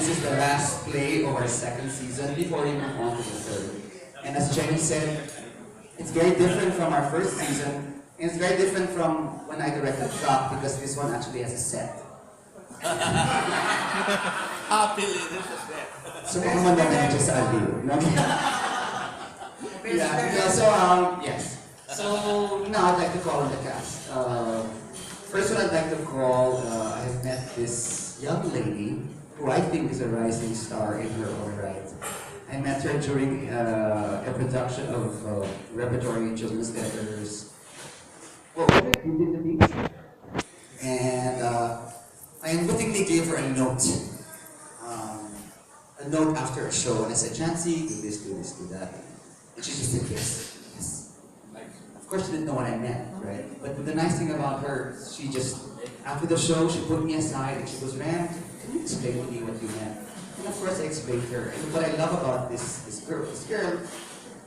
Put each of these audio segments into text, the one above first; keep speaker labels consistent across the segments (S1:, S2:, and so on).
S1: this is the last play of our second season before we move on to the third. And as Jenny said, it's very different from our first season, and it's very different from when I directed Shock because this one actually has a set.
S2: Happily, this is it.
S1: So, kung naman na medyo sa aliw. No? Yeah, so, yes. So, now I'd like to call on the cast. First one I'd like to call, I have met this young lady who I think is a rising star in her own right. I met her during a production of repertory children's letters. Well, you did the beats. And I unwittingly gave her a note. A note after a show, and I said, Chancy, do this, do this, do that. And she just said, yes, yes. Of course, she didn't know what I meant, right? But the nice thing about her, she just, after the show, she put me aside and she goes, Ram, can you explain to me what you meant? And of course, I explained to her. And what I love about this girl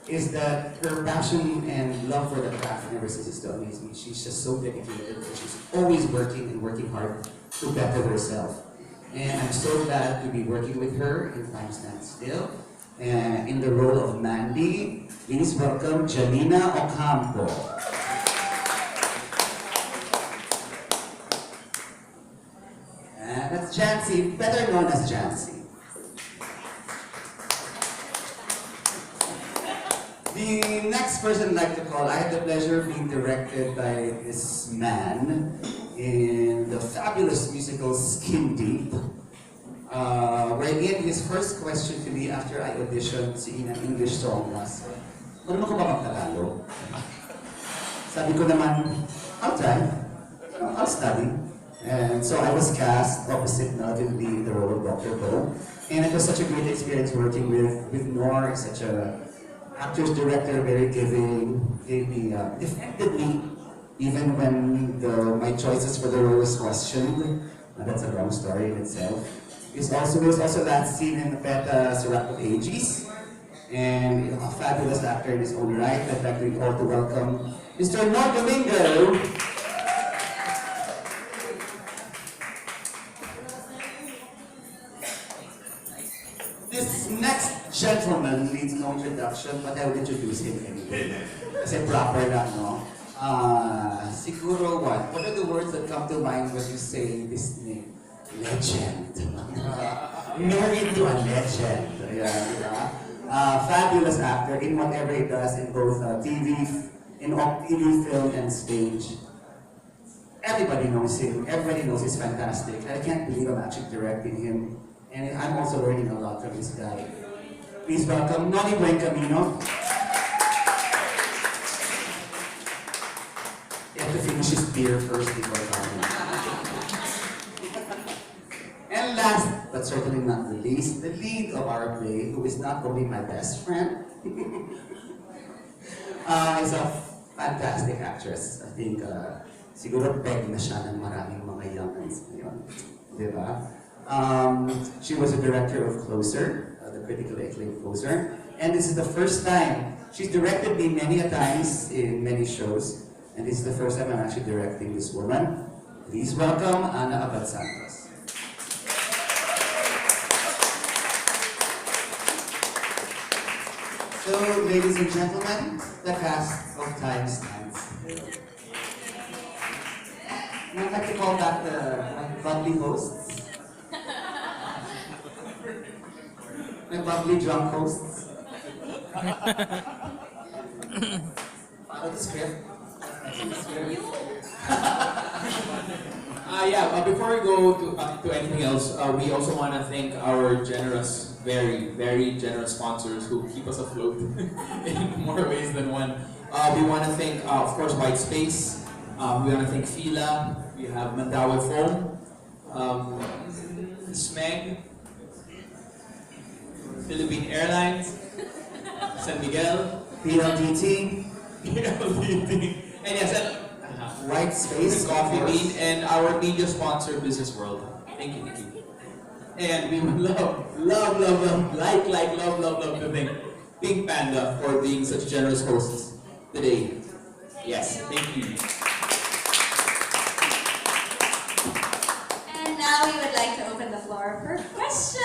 S1: is that her passion and love for the craft never ceases to amaze me. She's just so dedicated, and she's always working and working hard to better herself. And I'm so glad to be working with her in Time Stand Still. And in the role of Mandy, please welcome Janina Ocampo. And that's Jancy, better known as Jancy. The next person I'd like to call, I had the pleasure of being directed by this man in the fabulous musical Skin Deep. Wherein his first question to me after I auditioned in an English song was, marunong ko ba mag-Tagalog? Sabi ko naman, I'll try. I'll study. And so I was cast opposite Melvin Lee in the role of Dr. Bo. And it was such a great experience working with Nor, such a actor's director, very giving, gave me, defended me even when my choices for the role was questioned. That's a long story in itself. There was also that scene in the Peta Sirap of Aegis. And a fabulous actor in his own right. I'd like to all to welcome Mr. Nor Domingo. This next gentleman needs no introduction, but I will introduce him anyway. Kasi proper lang, no? Siguro what? What are the words that come to mind when you say this name? Legend. Married to a legend. Yeah. Fabulous actor in whatever he does in both TV, film, and stage. Everybody knows him. Everybody knows he's fantastic. I can't believe I'm actually directing him. And I'm also learning a lot from this guy. Please welcome Noni Buencamino. He had to finish his beer first before coming. And last, but certainly not the least, the lead of our play, who is not only my best friend, is a fantastic actress. I think, siguro peg na siya ng maraming mga youngins ngayon. Diba? She was a director of Closer, the critically acclaimed Closer. And this is the first time, she's directed me many a times in many shows. And this is the first time I'm actually directing this woman. Please welcome Ana Abad Santos. So, ladies and gentlemen, the cast of Time Stands Still. And I'd like to call back my bubbly hosts. My bubbly drunk hosts. Follow the script.
S3: Before we go to anything else, we also want to thank our generous, very, very generous sponsors who keep us afloat in more ways than one. We want to thank, of course, White Space. We want to thank Fila. We have Mandawi Foam, Smeg, Philippine Airlines, San Miguel,
S1: PLDT,
S3: and yes,
S1: White Space,
S3: Coffee Bean, and our media sponsor, Business World. Thank you, thank you. And we would love to thank Pink Panda for being such generous hosts today. Yes, thank you.
S4: And now we would like to open the floor for questions.